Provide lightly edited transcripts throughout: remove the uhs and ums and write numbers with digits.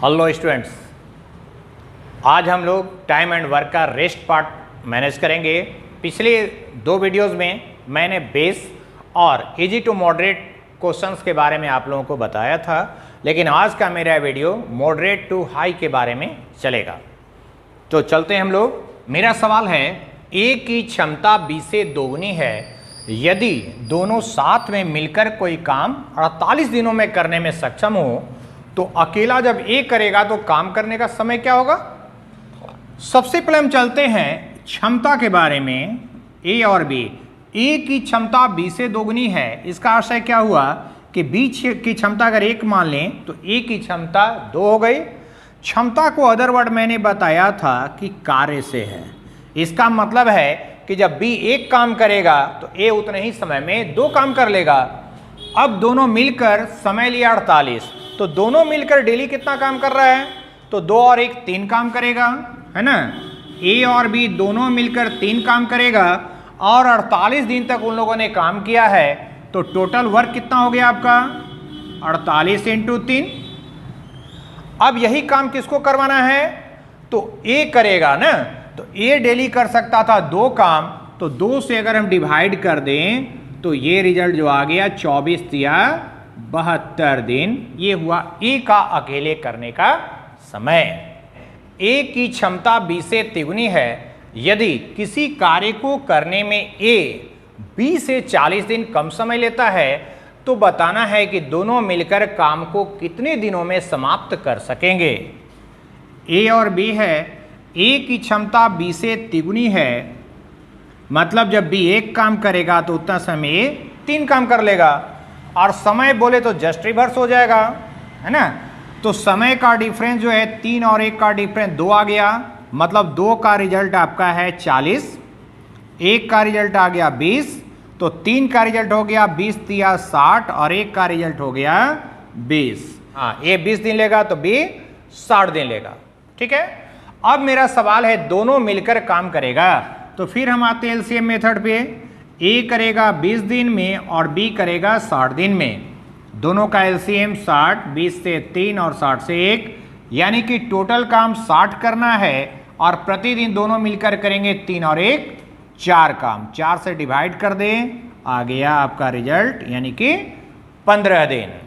Hello students, आज हम लोग टाइम एंड वर्क का रेस्ट पार्ट मैनेज करेंगे। पिछले दो वीडियोस में मैंने बेस और इजी टू मॉडरेट क्वेश्चंस के बारे में आप लोगों को बताया था, लेकिन आज का मेरा वीडियो मॉडरेट टू हाई के बारे में चलेगा। तो चलते हैं हम लोग। मेरा सवाल है, ए की क्षमता बी से दोगुनी है, यदि दोनों साथ में मिलकर कोई काम 48 दिनों में करने में सक्षम हो तो अकेला जब ए करेगा तो काम करने का समय क्या होगा। सबसे पहले हम चलते हैं क्षमता के बारे में। ए और बी, ए की क्षमता बी से दोगुनी है, इसका आशय क्या हुआ कि बी की क्षमता अगर 1 मान लें तो ए की क्षमता 2 हो गई। क्षमता को अदर वर्ड मैंने बताया था कि कार्य से है। इसका मतलब है कि जब बी 1 काम करेगा तो ए उतने ही समय में 2 काम कर लेगा। अब दोनों मिलकर समय लिया 48, तो दोनों मिलकर डेली कितना काम कर रहा है, तो 2 और 1 3 काम करेगा, है ना। ए और बी दोनों मिलकर 3 काम करेगा और 48 दिन तक उन लोगों ने काम किया है, तो टोटल वर्क कितना हो गया आपका 48 × 3। अब यही काम किसको करवाना है, तो ए करेगा ना। तो ए डेली कर सकता था 2 काम, तो 2 से अगर हम डिवाइड कर दें तो ये रिजल्ट जो आ गया 24 या 72 दिन, ये हुआ ए का अकेले करने का समय। ए की क्षमता बी से तिगुनी है, यदि किसी कार्य को करने में ए बी से 40 दिन कम समय लेता है तो बताना है कि दोनों मिलकर काम को कितने दिनों में समाप्त कर सकेंगे। ए और बी है, ए की क्षमता बी से तिगुनी है, मतलब जब बी 1 काम करेगा तो उतना समय ए 3 काम कर लेगा, और समय बोले तो जस्ट रिवर्स हो जाएगा, है ना। तो समय का डिफरेंस जो है 3 और 1 का डिफरेंस 2 आ गया, मतलब 2 का रिजल्ट आपका है 40, 1 का रिजल्ट आ गया 20, तो 3 का रिजल्ट हो गया 20 या 60 और 1 का रिजल्ट हो गया 20। हाँ, ये 20 दिन लेगा तो बी 60 दिन लेगा, ठीक है। अब मेरा सवाल है, दोनों मिलकर काम करेगा, तो फिर हम आते हैं एलसीएम मेथड पे। ए करेगा 20 दिन में और बी करेगा 60 दिन में, दोनों का एलसीएम 60, 20 से 3 और 60 से 1, यानी कि टोटल काम 60 करना है और प्रतिदिन दोनों मिलकर करेंगे 3 और 1 4 काम। 4 से डिवाइड कर दें, आ गया आपका रिजल्ट, यानी कि 15 दिन।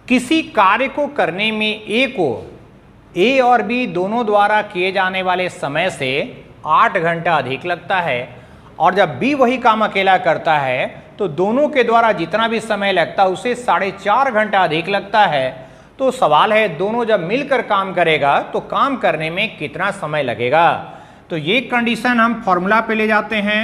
किसी कार्य को करने में ए को ए और बी दोनों द्वारा किए जाने वाले समय से 8 घंटा अधिक लगता है, और जब बी वही काम अकेला करता है तो दोनों के द्वारा जितना भी समय लगता है उसे 4.5 घंटा अधिक लगता है। तो सवाल है, दोनों जब मिलकर काम करेगा तो काम करने में कितना समय लगेगा। तो ये कंडीशन हम फॉर्मूला पे ले जाते हैं।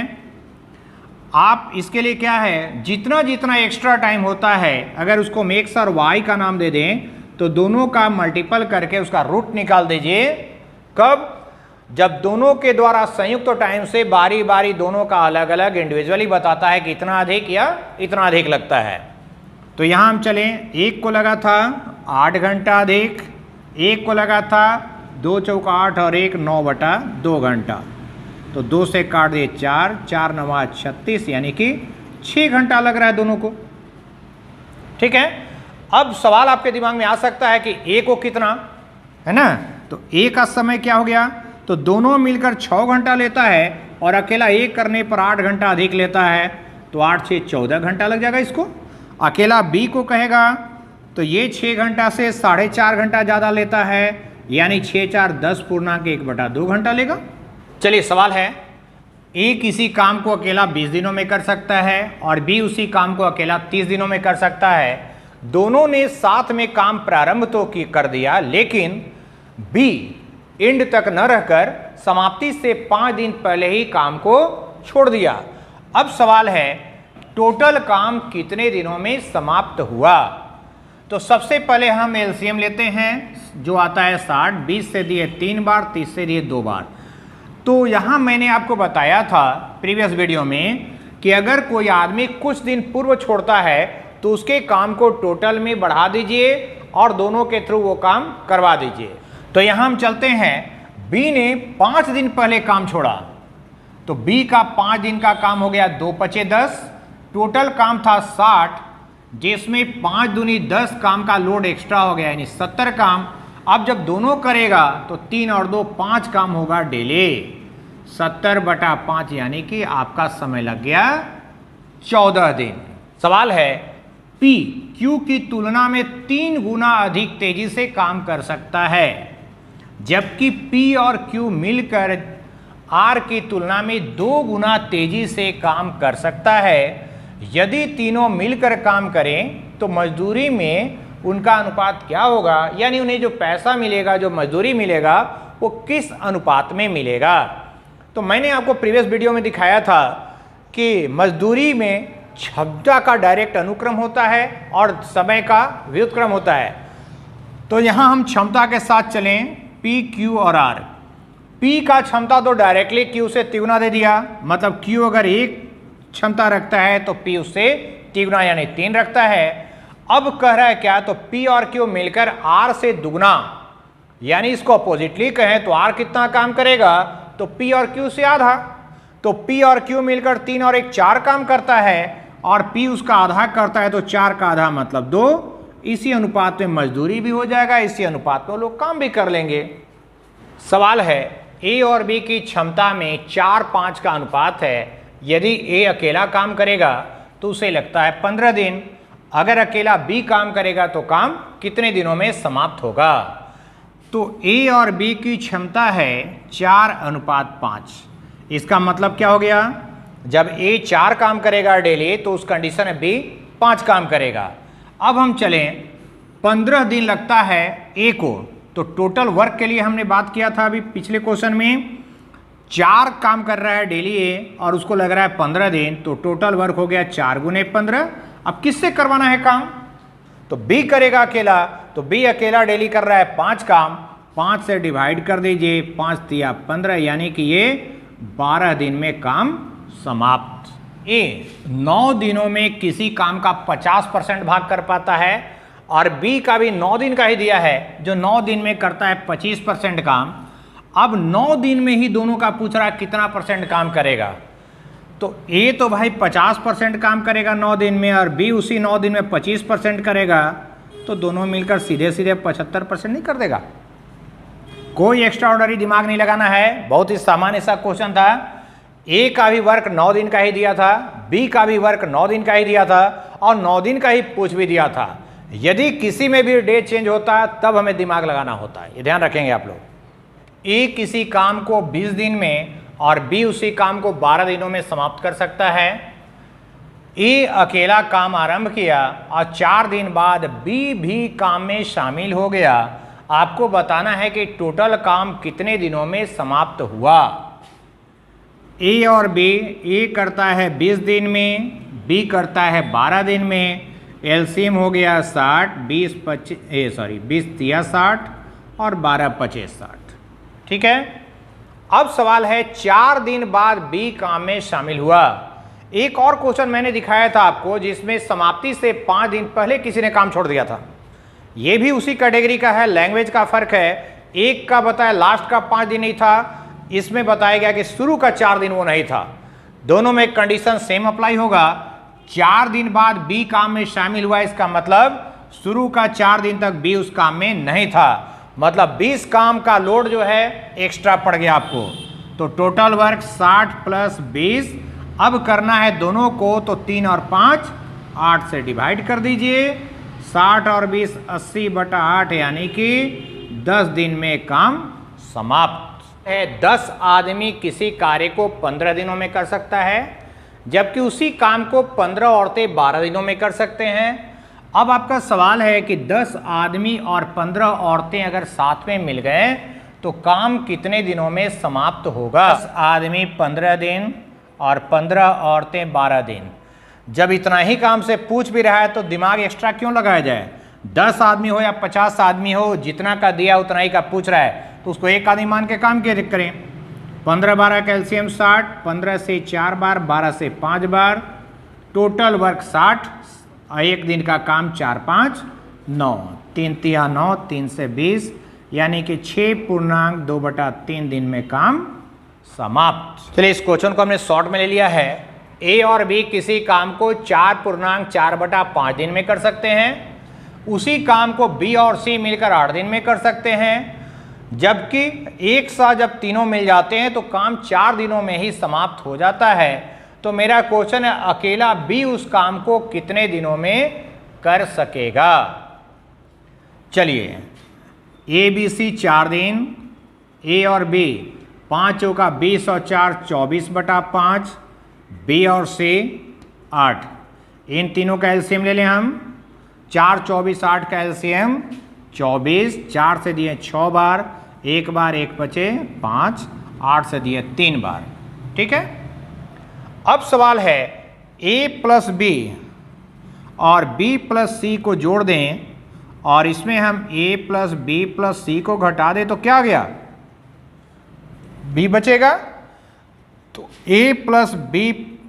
आप इसके लिए क्या है, जितना जितना एक्स्ट्रा टाइम होता है अगर उसको हम एक्स और वाई का नाम दे दें तो दोनों का मल्टीपल करके उसका रूट निकाल दीजिए। कब, जब दोनों के द्वारा संयुक्त टाइम से बारी बारी दोनों का अलग अलग इंडिविजुअली बताता है कि इतना अधिक या इतना अधिक लगता है। तो यहाँ हम चलें, एक को लगा था 8 घंटा अधिक, एक को लगा था 2 चौका 8 और 1 9/2 घंटा, तो 2 से काट दिए 4, 4 9 36, यानी कि 6 घंटा लग रहा है दोनों को, ठीक है। अब सवाल आपके दिमाग में आ सकता है कि ए को कितना, है ना। तो ए का समय क्या हो गया, तो दोनों मिलकर 6 घंटा लेता है और अकेला एक करने पर 8 घंटा अधिक लेता है, तो 8 से 14 घंटा लग जाएगा इसको। अकेला बी को कहेगा तो ये 6 घंटा से 4.5 घंटा ज़्यादा लेता है, यानी 6 4 10 पूर्णांक 1/2 घंटा लेगा। चलिए सवाल है, ए किसी काम को अकेला 20 दिनों में कर सकता है और बी उसी काम को अकेला 30 दिनों में कर सकता है। दोनों ने साथ में काम प्रारंभ तो कर दिया, लेकिन बी एंड तक न रहकर समाप्ति से 5 दिन पहले ही काम को छोड़ दिया। अब सवाल है, टोटल काम कितने दिनों में समाप्त हुआ। तो सबसे पहले हम एलसीएम लेते हैं, जो आता है 60, 20 से दिए 3 बार, 30 से दिए 2 बार। तो यहाँ मैंने आपको बताया था प्रीवियस वीडियो में कि अगर कोई आदमी कुछ दिन पूर्व छोड़ता है तो उसके काम को टोटल में बढ़ा दीजिए और दोनों के थ्रू वो काम करवा दीजिए। तो यहाँ हम चलते हैं, बी ने 5 दिन पहले काम छोड़ा, तो बी का 5 दिन का काम हो गया 2 × 10, टोटल काम था 60, जिसमें 5 दूनी 10 काम का लोड एक्स्ट्रा हो गया, यानी 70 काम, अब जब दोनों करेगा तो 3 और 2 5 काम होगा डेली। 70/5 यानी कि आपका समय लग गया 14 दिन। सवाल है P Q की तुलना में 3 गुना अधिक तेजी से काम कर सकता है, जबकि P और Q मिलकर R की तुलना में 2 गुना तेजी से काम कर सकता है। यदि तीनों मिलकर काम करें तो मजदूरी में उनका अनुपात क्या होगा, यानी उन्हें जो पैसा मिलेगा, जो मजदूरी मिलेगा, वो किस अनुपात में मिलेगा। तो मैंने आपको प्रीवियस वीडियो में दिखाया था कि मजदूरी में क्षमता का डायरेक्ट अनुक्रम होता है और समय का व्युत्क्रम होता है। तो यहां हम क्षमता के साथ चलें, P, Q और R। P का क्षमता तो डायरेक्टली Q से तिगुना दे दिया, मतलब Q अगर 1 क्षमता रखता है तो P उससे तिगुना यानी 3 रखता है। अब कह रहा है क्या, तो P और Q मिलकर R से दुगना, यानी इसको अपोजिटली कहें तो R कितना काम करेगा, तो P और Q से आधा। तो P और Q मिलकर 3 और 1 4 काम करता है और P उसका आधा करता है, तो 4 का आधा मतलब 2। इसी अनुपात में मजदूरी भी हो जाएगा, इसी अनुपात में लोग काम भी कर लेंगे। सवाल है A और B की क्षमता में 4:5 का अनुपात है। यदि A अकेला काम करेगा तो उसे लगता है 15 दिन। अगर अकेला B काम करेगा तो काम कितने दिनों में समाप्त होगा। तो A और B की क्षमता है 4:5। इसका मतलब क्या हो गया, जब A 4 काम करेगा डेली तो उस कंडीशन में B 5 काम करेगा। अब हम चलें, 15 दिन लगता है A को, तो टोटल वर्क के लिए हमने बात किया था अभी पिछले क्वेश्चन में, 4 काम कर रहा है डेली A और उसको लग रहा है 15 दिन, तो टोटल वर्क हो गया 4 गुने 15। अब किससे करवाना है काम, तो B करेगा अकेला, तो B अकेला डेली कर रहा है 5 काम, 5 से डिवाइड कर दीजिए, 5 तिया 15, यानी कि ये 12 दिन में काम समाप्त। A 9 दिनों में किसी काम का 50% भाग कर पाता है और B का भी 9 दिन का ही दिया है, जो 9 दिन में करता है 25% काम। अब 9 दिन में ही दोनों का पूछ रहा है कितना परसेंट काम करेगा, तो A तो भाई 50% काम करेगा 9 दिन में और B उसी 9 दिन में 25% करेगा, तो दोनों मिलकर सीधे सीधे 75% नहीं कर देगा। कोई एक्स्ट्रा ऑर्डनरी दिमाग नहीं लगाना है, बहुत ही सामान्य सा क्वेश्चन था। A का भी वर्क 9 दिन का ही दिया था, B का भी वर्क 9 दिन का ही दिया था और 9 दिन का ही पूछ भी दिया था। यदि किसी में भी डे चेंज होता है तब हमें दिमाग लगाना होता है, ये ध्यान रखेंगे आप लोग। A किसी काम को 20 दिन में और B उसी काम को 12 दिनों में समाप्त कर सकता है। A अकेला काम आरंभ किया और 4 दिन बाद B भी काम में शामिल हो गया। आपको बताना है कि टोटल काम कितने दिनों में समाप्त हुआ। A और B, A करता है 20 दिन में, B करता है 12 दिन में। एलसीएम हो गया 60, 20 तिया 60 और 12 25 60। ठीक है। अब सवाल है 4 दिन बाद B काम में शामिल हुआ। एक और क्वेश्चन मैंने दिखाया था आपको जिसमें समाप्ति से 5 दिन पहले किसी ने काम छोड़ दिया था। ये भी उसी कैटेगरी का है, लैंग्वेज का फर्क है। एक का बताया लास्ट का 5 दिन नहीं था, इसमें बताया गया कि शुरू का 4 दिन वो नहीं था। दोनों में कंडीशन सेम अप्लाई होगा। 4 दिन बाद B काम में शामिल हुआ, इसका मतलब शुरू का 4 दिन तक B उस काम में नहीं था, मतलब 20 काम का लोड जो है एक्स्ट्रा पड़ गया आपको। तो टोटल वर्क 60 प्लस 20। अब करना है दोनों को, तो 3 और 5 8 से डिवाइड कर दीजिए। 60 और 20 80/8 यानी कि 10 दिन में काम समाप्त है। 10 आदमी किसी कार्य को 15 दिनों में कर सकता है, जबकि उसी काम को 15 औरतें 12 दिनों में कर सकते हैं। अब आपका सवाल है कि 10 आदमी और 15 औरतें अगर साथ में मिल गए तो काम कितने दिनों में समाप्त होगा। 10 आदमी 15 दिन और 15 औरतें 12 दिन। जब इतना ही काम से पूछ भी रहा है तो दिमाग एक्स्ट्रा क्यों लगाया जाए। 10 आदमी हो या 50 आदमी हो, जितना का दिया उतना ही का पूछ रहा है, तो उसको एक आदमी मान के काम क्या करें। 15 12 कैल्शियम 60, 15 से 4 बार, 12 से 5 बार, टोटल वर्क 60 और एक दिन का काम 4 5 9, 3 तिया 9, 3 से 20, यानी कि 6.2/3 दिन में काम समाप्त। चलिए इस क्वेश्चन को हमने शॉर्ट में ले लिया है। A और B किसी काम को 4.4/5 दिन में कर सकते हैं। उसी काम को बी और सी मिलकर 8 दिन में कर सकते हैं, जबकि एक साथ जब तीनों मिल जाते हैं तो काम 4 दिनों में ही समाप्त हो जाता है। तो मेरा क्वेश्चन है अकेला बी उस काम को कितने दिनों में कर सकेगा। चलिए ए बी सी 4 दिन, ए और बी 5 चौका 20 और 4 24/5, बी और सी 8। इन तीनों का एलसीएम ले लें हम। 4 24 8 का एलसीएम 24, 4 से दिए 6 बार, 1 बार 1 बचे 5, 8 से दिए 3 बार। ठीक है। अब सवाल है a प्लस बी और b प्लस सी को जोड़ दें और इसमें हम a प्लस बी प्लस सी को घटा दें तो क्या आ गया, b बचेगा। तो a प्लस बी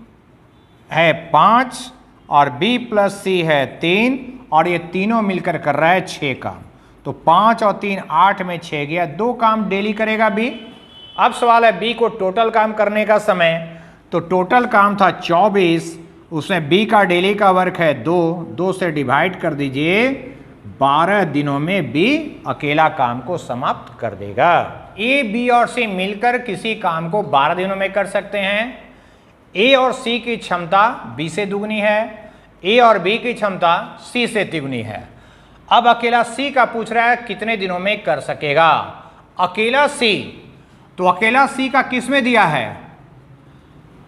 है 5 और b प्लस सी है 3 और ये तीनों मिलकर कर रहा है 6 काम। तो 5 और 3 8 में 6 गया, 2 काम डेली करेगा b। अब सवाल है b को टोटल काम करने का समय, तो टोटल काम था 24, उसमें b का डेली का वर्क है 2 से डिवाइड कर दीजिए, 12 दिनों में b अकेला काम को समाप्त कर देगा। a b और c मिलकर किसी काम को 12 दिनों में कर सकते हैं। a और c की क्षमता b से दुगनी है, a और b की क्षमता c से तिगुनी है। अब अकेला c का पूछ रहा है कितने दिनों में कर सकेगा। अकेला c, तो अकेला c का किस में दिया है,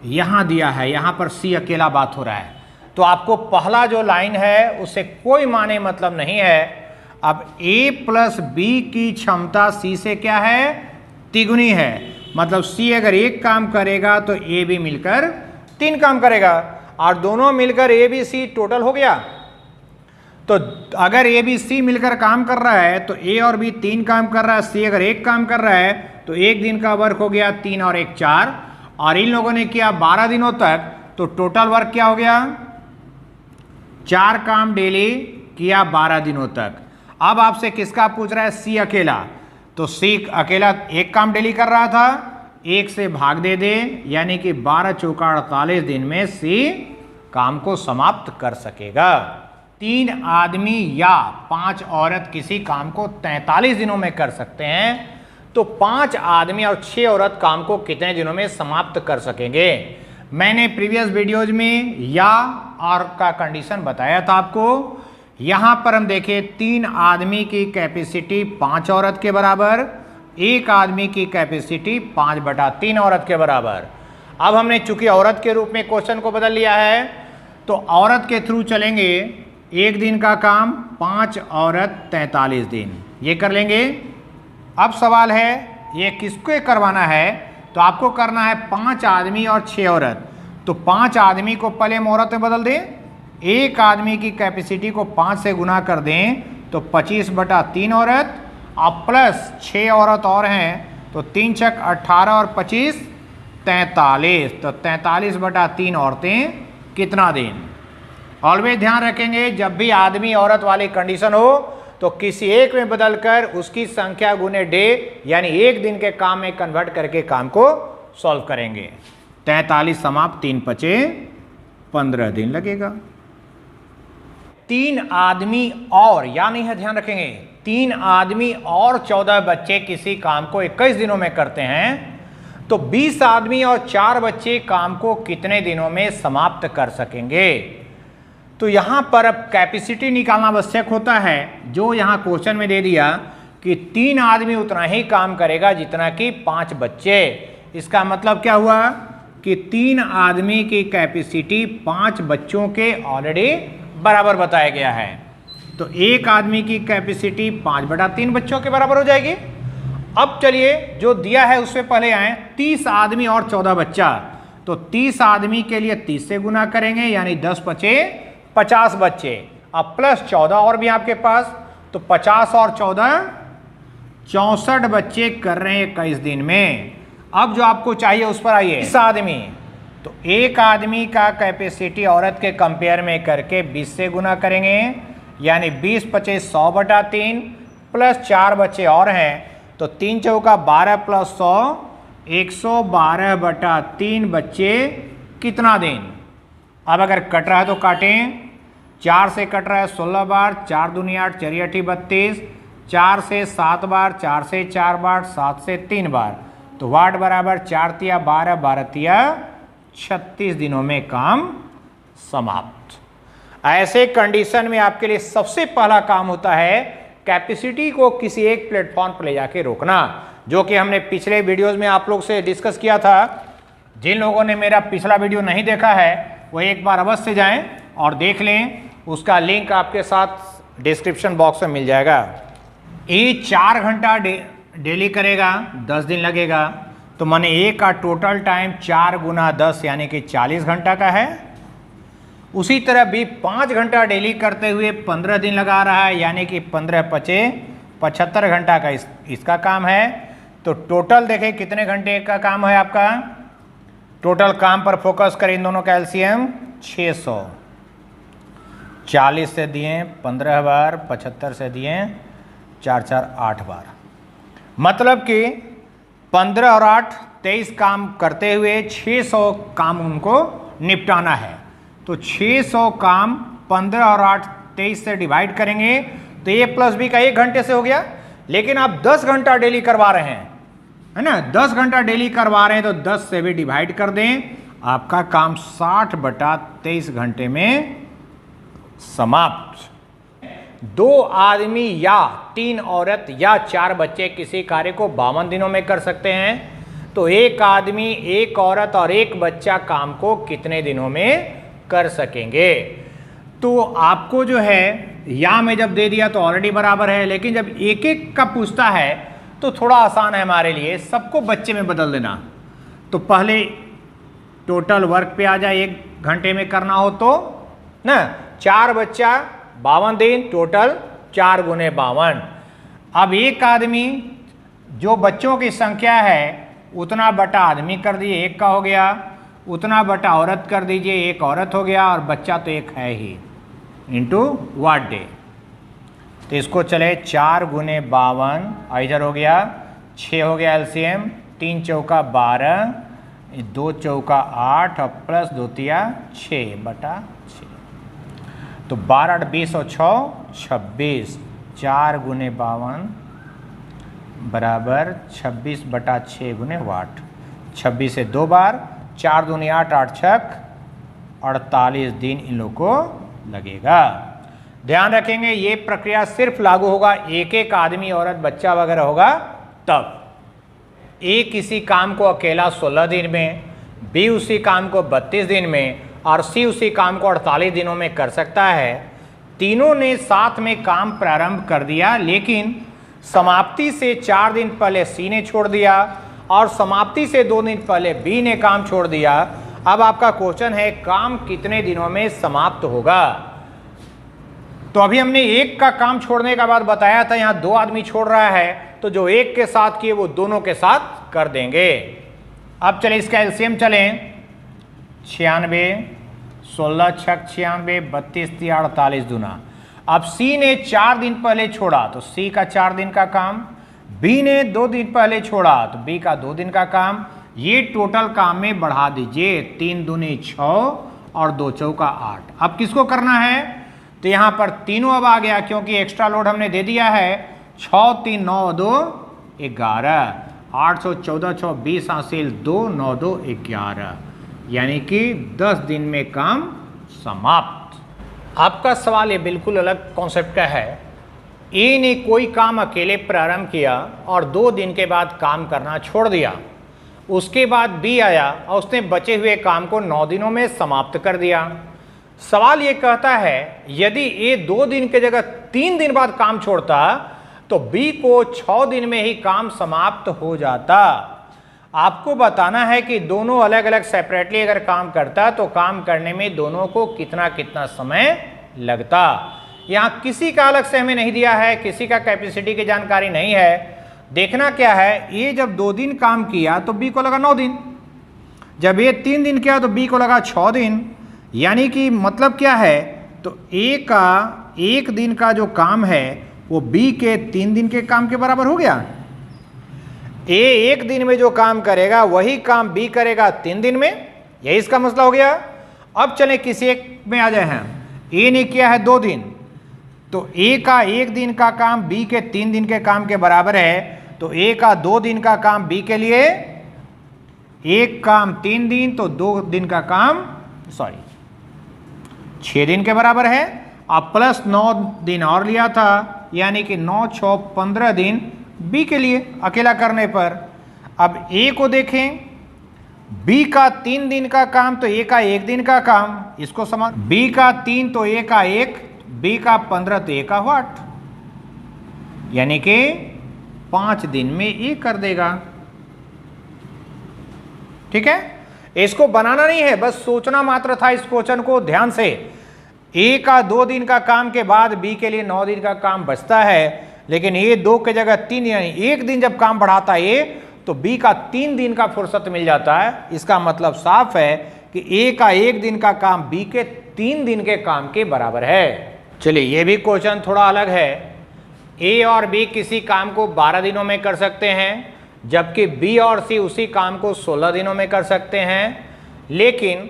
यहां दिया है, यहां पर c अकेला बात हो रहा है। तो आपको पहला जो लाइन है उससे कोई माने मतलब नहीं है। अब a प्लस बी की क्षमता c से क्या है, तिगुनी है। मतलब c अगर एक काम करेगा तो a भी मिलकर 3 काम करेगा और दोनों मिलकर a b c टोटल हो गया। तो अगर a b c मिलकर काम कर रहा है तो a और b 3 काम कर रहा है, c अगर एक काम कर रहा है तो 1 दिन का वर्क हो गया 3 और 1 4, और इन लोगों ने किया 12 दिनों तक, तो टोटल वर्क क्या हो गया, 4 काम डेली किया 12 दिनों तक। अब आपसे किसका पूछ रहा है, सी अकेला। तो सी अकेला एक काम डेली कर रहा था, 1 से भाग दे दे, यानी कि 12 चौका 48 दिन में सी काम को समाप्त कर सकेगा। 3 आदमी या 5 औरत किसी काम को 43 दिनों में कर सकते हैं, तो 5 आदमी और 6 औरत काम को कितने दिनों में समाप्त कर सकेंगे। मैंने प्रीवियस वीडियोज में या और का कंडीशन बताया था आपको। यहां पर हम देखें 3 आदमी की कैपेसिटी 5 औरत के बराबर, 1 आदमी की कैपेसिटी 5/3 औरत के बराबर। अब हमने चूंकि औरत के रूप में क्वेश्चन को बदल लिया है तो औरत के थ्रू चलेंगे। 1 दिन का काम 5 औरत 43 दिन, ये कर लेंगे। अब सवाल है ये किसको करवाना है, तो आपको करना है 5 आदमी और 6 औरत। तो 5 आदमी को पहले हम औरत में बदल दें, 1 आदमी की कैपेसिटी को 5 से गुना कर दें तो 25/3 औरत, और प्लस 6 औरत और हैं तो 3 छक 18 और 25 43, तो 43/3 औरतें कितना दिन। ऑलवेज ध्यान रखेंगे जब भी आदमी औरत वाली कंडीशन हो तो किसी एक में बदलकर उसकी संख्या गुने डे, यानी 1 दिन के काम में कन्वर्ट करके काम को सॉल्व करेंगे। 43 समाप्त 3 बचे 15 दिन लगेगा। 3 आदमी और, या नहीं है, ध्यान रखेंगे, 3 आदमी और 14 बच्चे किसी काम को 21 दिनों में करते हैं, तो 20 आदमी और 4 बच्चे काम को कितने दिनों में समाप्त कर सकेंगे। तो यहां पर अब कैपेसिटी निकालना आवश्यक होता है, जो यहां क्वेश्चन में दे दिया कि 3 आदमी उतना ही काम करेगा जितना कि 5 बच्चे। इसका मतलब क्या हुआ कि 3 आदमी की कैपेसिटी 5 बच्चों के ऑलरेडी बराबर बताया गया है। तो 1 आदमी की कैपेसिटी 5/3 बच्चों के बराबर हो जाएगी। अब चलिए जो दिया है उससे पहले आए, 30 आदमी और 14 बच्चा, तो 30 आदमी के लिए 30 से गुना करेंगे, यानी 10 बचे 50 बच्चे, अब प्लस 14 और भी आपके पास, तो 50 और 14 64 बच्चे कर रहे हैं 21 दिन में। अब जो आपको चाहिए उस पर आइए। 20 आदमी, तो 1 आदमी का कैपेसिटी औरत के कंपेयर में करके 20 से गुना करेंगे, यानी 20 बचे 100/3, प्लस 4 बच्चे और हैं, तो 3 चौका 12 प्लस 100 112/3 बच्चे कितना दिन। अब अगर कट रहा है तो काटें, 4 से कट रहा है 16 बार, 4 दूनी 8, 4 8 32, 4 से 7 बार, 4 से 4 बार, 7 से 3 बार, तो वाट बराबर 4 तिया 12, 12 तिया 36 दिनों में काम समाप्त। ऐसे कंडीशन में आपके लिए सबसे पहला काम होता है कैपेसिटी को किसी एक प्लेटफॉर्म पर ले जाके रोकना, जो कि हमने पिछले वीडियोस में आप लोग से डिस्कस किया था। जिन लोगों ने मेरा पिछला वीडियो नहीं देखा है वो एक बार अवश्य जाएं और देख लें, उसका लिंक आपके साथ डिस्क्रिप्शन बॉक्स में मिल जाएगा। ये 4 घंटा डेली करेगा, 10 दिन लगेगा, तो माने ए का टोटल टाइम 4 गुना 10 यानी कि 40 घंटा का है। उसी तरह बी 5 घंटा डेली करते हुए 15 दिन लगा रहा है, यानी कि 15 पचे 75 घंटा का इसका काम है। तो टोटल देखें कितने घंटे का काम है आपका। टोटल काम पर फोकस करें, इन दोनों का एलसीएम 600, 40 से दिए 15 बार, 75 से दिए 4 4 8 बार, मतलब कि 15 और 8 23 काम करते हुए 600 काम उनको निपटाना है। तो 600 काम 15 और 8 23 से डिवाइड करेंगे तो ए प्लस बी का 1 घंटे से हो गया। लेकिन आप 10 घंटा डेली करवा रहे हैं, है ना, 10 घंटा डेली करवा रहे हैं तो 10 से भी डिवाइड कर दें, आपका काम 60/23 घंटे में समाप्त। 2 आदमी या 3 औरत या 4 बच्चे किसी कार्य को 52 दिनों में कर सकते हैं, तो 1 आदमी 1 औरत और 1 बच्चा काम को कितने दिनों में कर सकेंगे। तो आपको जो है या में जब दे दिया तो ऑलरेडी बराबर है, लेकिन जब एक एक का पूछता है तो थोड़ा आसान है हमारे लिए, सबको बच्चे में बदल देना। तो पहले टोटल वर्क पे आ जाए, 1 घंटे में करना हो तो ना, 4 बच्चा 52 दिन, टोटल 4 गुने 52। अब 1 आदमी जो बच्चों की संख्या है उतना बटा आदमी कर दिए, 1 का हो गया, उतना बटा औरत कर दीजिए, 1 औरत हो गया, और बच्चा तो 1 है ही, इंटू वाट डे। तो इसको चले 4 गुने 52, इधर हो गया 6 हो गया एलसीएम, 3 चौका 12, 2 चौका 8 और प्लस 2 तिया 6/6, तो 12 8 20 और 6 26, 4 गुने 52 बराबर 26/6 गुने वाट, 26 से 2 बार, 4 दूनी 8, 8 छक 48 दिन इन लोग को लगेगा। ध्यान रखेंगे ये प्रक्रिया सिर्फ लागू होगा एक एक आदमी औरत बच्चा वगैरह होगा तब। ए किसी काम को अकेला 16 दिन में, बी उसी काम को 32 दिन में, और सी उसी काम को 48 दिनों में कर सकता है। तीनों ने साथ में काम प्रारंभ कर दिया, लेकिन समाप्ति से 4 दिन पहले सी ने छोड़ दिया और समाप्ति से 2 दिन पहले बी ने काम छोड़ दिया। अब आपका क्वेश्चन है काम कितने दिनों में समाप्त होगा। तो अभी हमने 1 का काम छोड़ने का बाद बताया था, यहाँ 2 आदमी छोड़ रहा है, तो जो 1 के साथ किए वो दोनों के साथ कर देंगे। अब चले इसका एलसीएम चलें, 96, 16 छक 96, 32 तिया 48 दूना। अब सी ने 4 दिन पहले छोड़ा तो सी का 4 दिन का काम, बी ने 2 दिन पहले छोड़ा तो बी का 2 दिन का काम। ये टोटल काम में बढ़ा दीजिए, 3 दूनी 6 और 2 चौका 8। अब किसको करना है, तो यहाँ पर तीनों अब आ गया, क्योंकि एक्स्ट्रा लोड हमने दे दिया है। 6 3 9 2 11, 800 14 6 20 हासिल 2 9 2 11, यानी कि 10 दिन में काम समाप्त। आपका सवाल ये बिल्कुल अलग कॉन्सेप्ट का है। ए ने कोई काम अकेले प्रारंभ किया और 2 दिन के बाद काम करना छोड़ दिया। उसके बाद बी आया और उसने बचे हुए काम को 9 दिनों में समाप्त कर दिया। सवाल ये कहता है यदि ए 2 दिन के जगह 3 दिन बाद काम छोड़ता तो बी को 6 दिन में ही काम समाप्त हो जाता। आपको बताना है कि दोनों अलग अलग सेपरेटली अगर काम करता तो काम करने में दोनों को कितना कितना समय लगता। यहाँ किसी का अलग से हमें नहीं दिया है, किसी का कैपेसिटी की जानकारी नहीं है। देखना क्या है, ये जब 2 दिन काम किया तो बी को लगा 9 दिन, जब ये 3 दिन किया तो बी को लगा 6 दिन, यानी कि मतलब क्या है, तो ए का 1 दिन का जो काम है वो बी के 3 दिन के काम के बराबर हो गया। ए 1 दिन में जो काम करेगा वही काम बी करेगा 3 दिन में, यही इसका मसला हो गया। अब चले किसी एक में आ जाए हैं। ए ने किया है 2 दिन, तो ए का 1 दिन का काम बी के 3 दिन के काम के बराबर है। तो ए का 2 दिन का काम बी के लिए, 1 काम 3 दिन, तो 2 दिन का काम 6 दिन के बराबर है। अब प्लस 9 दिन और लिया था, यानी कि 9 6 15 दिन बी के लिए अकेला करने पर। अब ए को देखें, बी का 3 दिन का काम तो ए का 1 दिन का काम, इसको समझ, बी का 3 तो ए का 1, बी का 15 तो ए का 8, यानी कि 5 दिन में ए कर देगा। ठीक है, इसको बनाना नहीं है, बस सोचना मात्र था इस क्वेश्चन को ध्यान से। ए का 2 दिन का काम के बाद बी के लिए 9 दिन का काम बचता है, लेकिन ए 2 के जगह 3, यानी 1 दिन जब काम बढ़ाता है ए, तो बी का 3 दिन का फुर्सत मिल जाता है। इसका मतलब साफ है कि ए का 1 दिन का काम बी के 3 दिन के काम के बराबर है। चलिए ये भी क्वेश्चन थोड़ा अलग है। ए और बी किसी काम को 12 दिनों में कर सकते हैं, जबकि बी और सी उसी काम को 16 दिनों में कर सकते हैं। लेकिन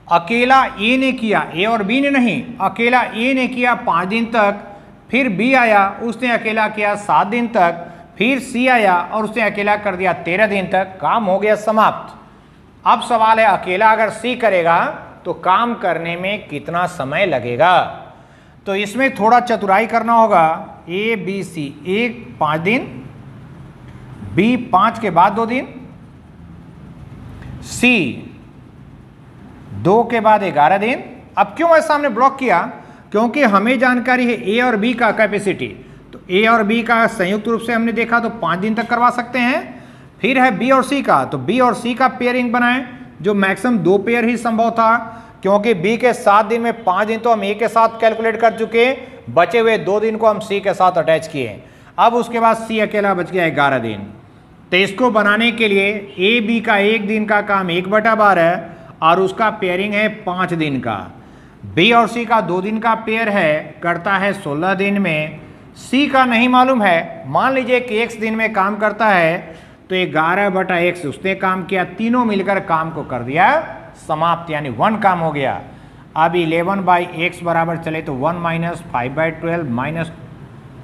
अकेला ए ने किया, ए और बी ने नहीं, अकेला ए ने किया 5 दिन तक, फिर बी आया उसने अकेला किया 7 दिन तक, फिर सी आया और उसने अकेला कर दिया 13 दिन तक, काम हो गया समाप्त। अब सवाल है अकेला अगर सी करेगा तो काम करने में कितना समय लगेगा। तो इसमें थोड़ा चतुराई करना होगा। ए बी सी, ए 5 दिन, बी 5 के बाद 2 दिन, सी 2 के बाद 11 दिन। अब क्यों ऐसा हमने ब्लॉक किया, क्योंकि हमें जानकारी है ए और बी का कैपेसिटी, तो ए और बी का संयुक्त रूप से हमने देखा तो 5 दिन तक करवा सकते हैं। फिर है बी और सी का, तो बी और सी का पेयरिंग बनाएं, जो मैक्सिमम 2 पेयर ही संभव था, क्योंकि बी के 7 दिन में 5 दिन तो हम ए के साथ कैलकुलेट कर चुके, बचे हुए 2 दिन को हम सी के साथ अटैच किए। अब उसके बाद सी अकेला बच गया 11 दिन। तो इसको बनाने के लिए ए बी का 1 दिन का काम 1/12 और उसका पेयरिंग है 5 दिन का। बी और सी का 2 दिन का पेयर है, करता है 16 दिन में। सी का नहीं मालूम है, मान लीजिए कि x दिन में काम करता है, तो 11/x उसने काम किया, तीनों मिलकर काम को कर दिया समाप्त, यानी 1 काम हो गया। अब 11/x बराबर चले तो 1 - 5/12 माइनस,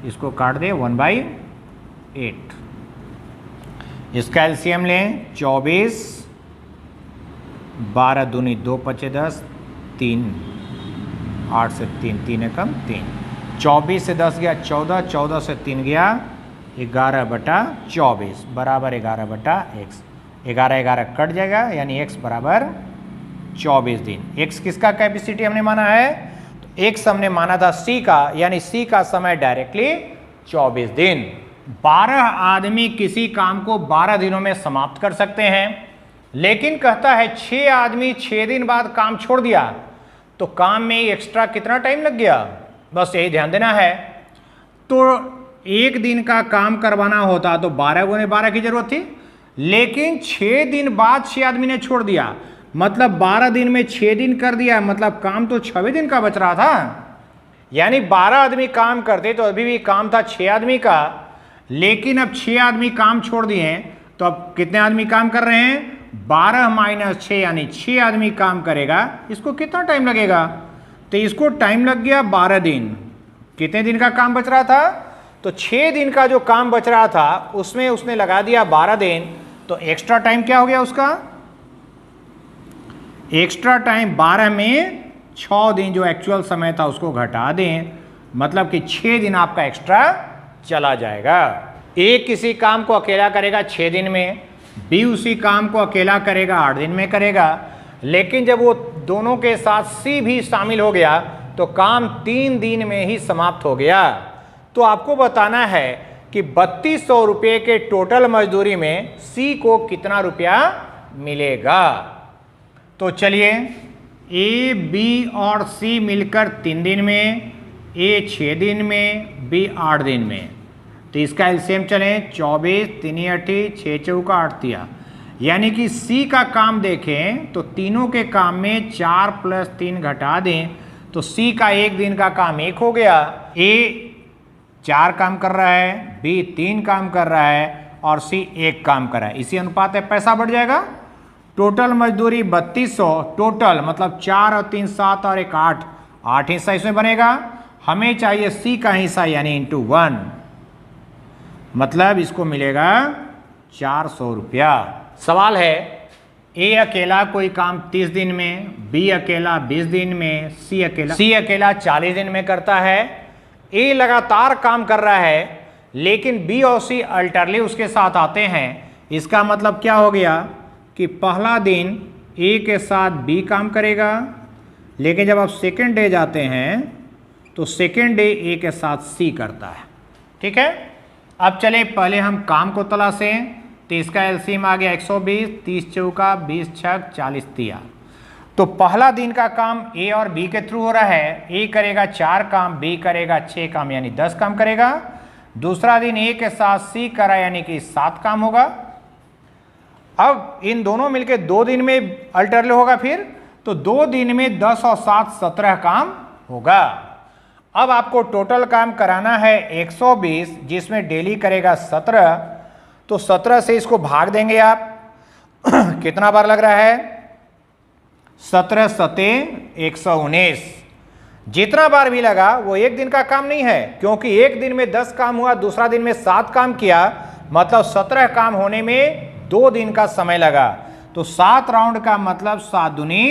इसको काट दे 1/8। इसका एलसीएम लें 24, 12 दूनी 2 × 10, 3, 8 से 3, 3 कम 3, 24 से 10 गया 14, 14 से 3 गया 11/24 बराबर 11/x। 11 11 कट जाएगा, यानी x बराबर 24 दिन। x किसका कैपेसिटी हमने माना है, तो x हमने माना था c का, यानी c का समय डायरेक्टली 24 दिन। 12 आदमी किसी काम को 12 दिनों में समाप्त कर सकते हैं, लेकिन कहता है 6 आदमी 6 दिन बाद काम छोड़ दिया, तो काम में एक्स्ट्रा कितना टाइम लग गया, बस यही ध्यान देना है। तो 1 दिन का काम करवाना होता तो 12 × 12 की जरूरत थी, लेकिन 6 दिन बाद 6 आदमी ने छोड़ दिया, मतलब 12 दिन में 6 दिन कर दिया, मतलब काम तो 6वें दिन का बच रहा था। यानी 12 आदमी काम करते तो अभी भी काम था 6 आदमी का, लेकिन अब 6 आदमी काम छोड़ दिए, तो अब कितने आदमी काम कर रहे हैं, 12 - 6 यानी 6 आदमी काम करेगा। इसको कितना टाइम लगेगा, तो इसको टाइम लग गया 12 दिन। कितने दिन का काम बच रहा था, तो 6 दिन का जो काम बच रहा था उसमें उसने लगा दिया 12 दिन, तो एक्स्ट्रा टाइम क्या हो गया उसका, एक्स्ट्रा टाइम 12 में 6 दिन जो एक्चुअल समय था उसको घटा दें, मतलब कि 6 दिन आपका एक्स्ट्रा चला जाएगा। ए किसी काम को अकेला करेगा 6 दिन में, बी उसी काम को अकेला करेगा 8 दिन में करेगा, लेकिन जब वो दोनों के साथ सी भी शामिल हो गया तो काम 3 दिन में ही समाप्त हो गया। तो आपको बताना है कि 3200 रुपये के टोटल मजदूरी में सी को कितना रुपया मिलेगा। तो चलिए, ए बी और सी मिलकर 3 दिन में, ए 6 दिन में, बी 8 दिन में, तो इसका एलसीएम चलें 24, 3 8, 6 चौका 8 तिया, यानी कि सी का काम देखें तो तीनों के काम में 4 + 3 घटा दें तो सी का 1 दिन का काम 1 हो गया। ए 4 काम कर रहा है, बी 3 काम कर रहा है और सी 1 काम कर रहा है, इसी अनुपात में पैसा बढ़ जाएगा। टोटल मजदूरी 3200, टोटल मतलब 4 और 3 7 और 1 8, 8 हिस्सा इसमें बनेगा। हमें चाहिए C का हिस्सा यानी इंटू 1, मतलब इसको मिलेगा 400 रुपया। सवाल है A अकेला कोई काम 30 दिन में, B अकेला 20 दिन में, C अकेला 40 दिन में करता है। A लगातार काम कर रहा है लेकिन B और C अल्टरली उसके साथ आते हैं। इसका मतलब क्या हो गया कि पहला दिन A के साथ B काम करेगा, लेकिन जब आप सेकेंड डे जाते हैं तो सेकेंड डे A के साथ C करता है। ठीक है, अब चले पहले हम काम को तलाशें। तो इसका एलसीएम आ गया 120, 30 चौका 20 छक 40 तिया। तो पहला दिन का काम A और B के थ्रू हो रहा है। A करेगा 4 काम, B करेगा 6 काम यानी 10 काम करेगा। दूसरा दिन A के साथ C करा यानी कि 7 काम होगा। अब इन दोनों मिलके 2 दिन में अल्टरले होगा, फिर तो 2 दिन में 10 और 7 17 काम होगा। अब आपको टोटल काम कराना है 120, जिसमें डेली करेगा 17, तो 17 से इसको भाग देंगे आप। कितना बार लग रहा है? 17 सते 119। जितना बार भी लगा वो एक दिन का काम नहीं है, क्योंकि एक दिन में 10 काम हुआ, दूसरा दिन में 7 काम किया, मतलब 17 काम होने में 2 दिन का समय लगा। तो 7 राउंड का मतलब 7 दूनी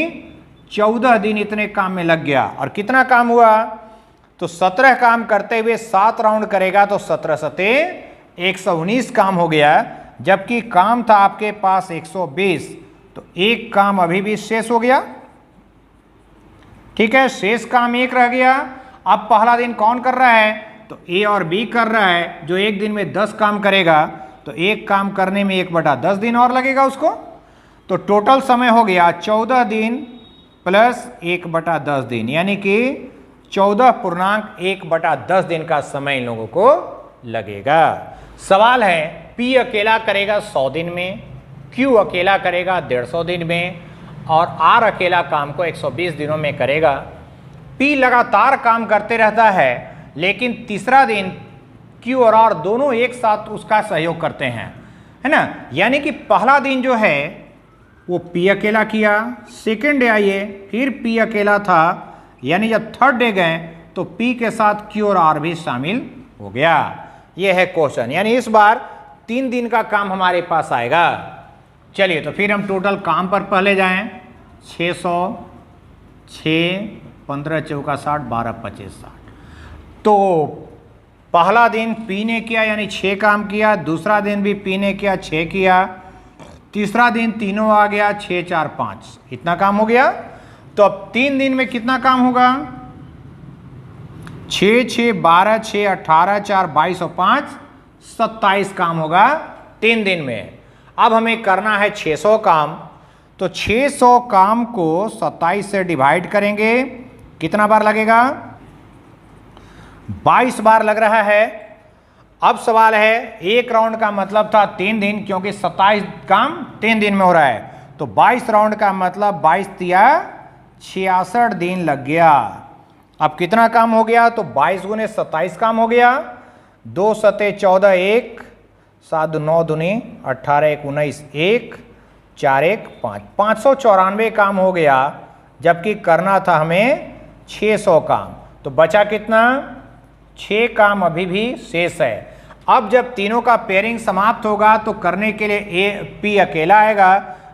14 दिन इतने काम में लग गया। और कितना काम हुआ? तो 17 काम करते हुए 7 राउंड करेगा तो 17 सते 119 काम हो गया, जबकि काम था आपके पास 120। तो एक काम अभी भी शेष हो गया। ठीक है, शेष काम एक रह गया। अब पहला दिन कौन कर रहा है? तो A और B कर रहा है, जो एक दिन में 10 काम करेगा, तो एक काम करने में 1/10 दिन और लगेगा उसको। तो टोटल समय हो गया 14 दिन प्लस 1/10 दिन, यानी कि 14.1/10 दिन का समय इन लोगों को लगेगा। सवाल है P अकेला करेगा 100 दिन में, Q अकेला करेगा 150 दिन में और R अकेला काम को 120 दिनों में करेगा। P लगातार काम करते रहता है, लेकिन तीसरा दिन Q और R दोनों एक साथ उसका सहयोग करते हैं, है ना। यानी कि पहला दिन जो है वो P अकेला किया, सेकेंड डे आइए फिर P अकेला था, यानी जब थर्ड डे गए तो P के साथ Q और R भी शामिल हो गया। यह है क्वेश्चन, यानी इस बार 3 दिन का काम हमारे पास आएगा। चलिए तो फिर हम टोटल काम पर पहले जाएं। 600, 6, 15 चौका 60, 12 25 60। तो पहला दिन P ने किया यानी 6 काम किया, दूसरा दिन भी P ने किया 6 किया, तीसरा दिन तीनों आ गया 6 4 5, इतना काम हो गया। तो अब 3 दिन में कितना काम होगा? 6 6 12 6 18 4 22 और 5 27 काम होगा 3 दिन में। अब हमें करना है 600 काम, तो 600 काम को 27 से डिवाइड करेंगे, कितना बार लगेगा? 22 बार लग रहा है। अब सवाल है, एक राउंड का मतलब था 3 दिन, क्योंकि 27 काम 3 दिन में हो रहा है, तो 22 राउंड का मतलब 22 तिया 66 दिन लग गया। अब कितना काम हो गया? तो 22 गुने 27 काम हो गया। 2 सते 14 1, 7 9 दूनी 18 1 19 1, 4 1 5, 594 काम हो गया, जबकि करना था हमें 600 काम। तो बचा कितना? 6 काम अभी भी शेष है। अब जब तीनों का पेयरिंग समाप्त होगा तो करने के लिए P अकेला आएगा,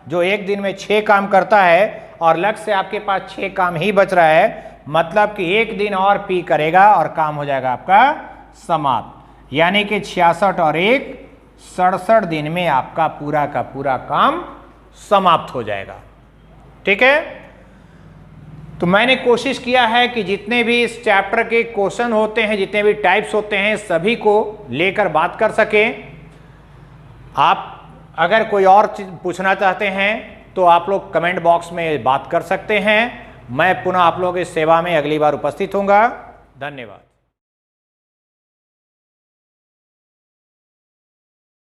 जो एक दिन में 6 काम करता है, और लक्ष्य से आपके पास 6 काम ही बच रहा है, मतलब कि एक दिन और P करेगा और काम हो जाएगा आपका समाप्त। यानी कि 66 और 1 67 दिन में आपका पूरा का पूरा काम समाप्त हो जाएगा। ठीक है, तो मैंने कोशिश किया है कि जितने भी इस चैप्टर के क्वेश्चन होते हैं, जितने भी टाइप्स होते हैं, सभी को लेकर बात कर सकें। आप अगर कोई और चीज पूछना चाहते हैं तो आप लोग कमेंट बॉक्स में बात कर सकते हैं। मैं पुनः आप लोगों की सेवा में अगली बार उपस्थित होऊंगा। धन्यवाद।